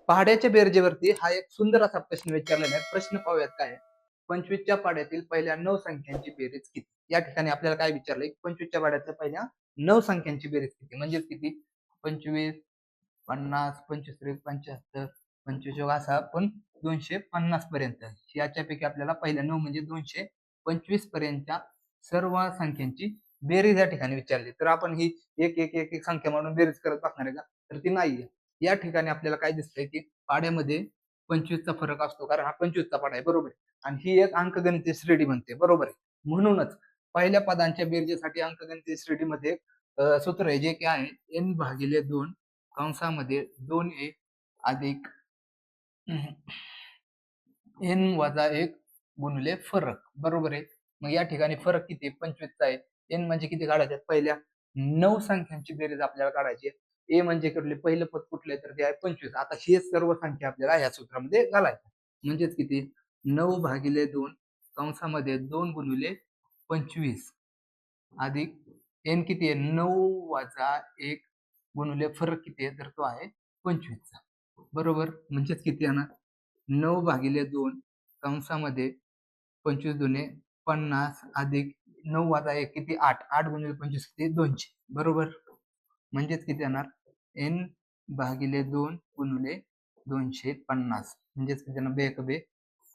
पहाड्याच्या बेरजेवरती हा एक सुंदर असा प्रश्न विचारलेला आहे. प्रश्न पाहूयात काय आहे. 25च्या पाढ्यातील पहिल्या 9 संख्यांची बेरीज किती? या ठिकाणी आपल्याला काय विचारलंय? 25च्या पाढ्यातल्या पहिल्या 9 संख्यांची बेरीज किती? म्हणजे किती? 25, 50, 25 त्रिक 75, 25 असा आपण 250 पर्यंत. याच्यापैकी आपल्याला पहिल्या 9 म्हणजे 225 पर्यंतच्या सर्व संख्यांची बेरीज या ठिकाणी विचारली. तर आपण ही एक एक एक एक संख्या म्हणून बेरीज करत बसणार आहे का? तर ती नाहीये. या ठिकाणी आपल्याला काय दिसतंय की पाढ्यामध्ये 25चा फरक असतो, कारण हा 25चा पाढा आहे, बरोबर आहे. आणि ही एक अंकगणितीय श्रेणी बनते, बरोबर आहे. म्हणूनच पहिल्या पदांच्या बेरजेसाठी अंकगणितीय श्रेणीमध्ये सूत्र आहे, जे की आहे n/2 कंसामध्ये 2a अधिक n-1 गुणिले फरक, बरोबर आहे. मग या ठिकाणी फरक किती? 25चा आहे. n म्हणजे किती काढायचे? पहिल्या 9 संख्यांची बेरीज आपल्याला काढायची आहे. ए म्हणजे कुठले? पहिलं पद कुठले? तर ते आहे 25. आता ही सर्व संख्या आपल्याला या सूत्रामध्ये घालायच्या. म्हणजेच किती? 9/2 कंसामध्ये 2 गुणिले 25 अधिक n किती आहे? 9-1 गुणिले फरक किती आहे? तर तो आहे 25चा, बरोबर. म्हणजेच किती येणार? 9/2 कंसामध्ये 25 दुने 50 अधिक 9-1 किती? 8. 8 गुणिले 25 किती? 200, बरोबर. म्हणजेच किती येणार? n/2 गुणिले 250 म्हणजेच किती येणार? 2 1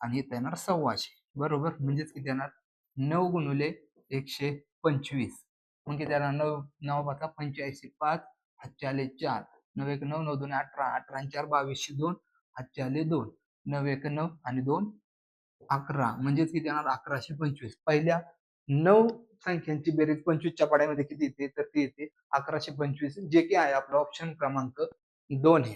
आणि इथं येणार 125, बरोबर. म्हणजेच किती येणार? 9 गुणिले 125. मग किती येणार? 9 9 5 85, 5 हातचे आले 4, 9 1 9 9 2 18, 18 आणि 4 22, 2 हातचे आले 2, 9 1 9 आणि 2 11. म्हणजेच किती येणार? 1125. पहिल्या 9 संख्यांची बेरीज 25च्या पाढ्यामध्ये किती येते? तर ती येते 1125, जे की आहे आपला ऑप्शन क्रमांक 2 आहे.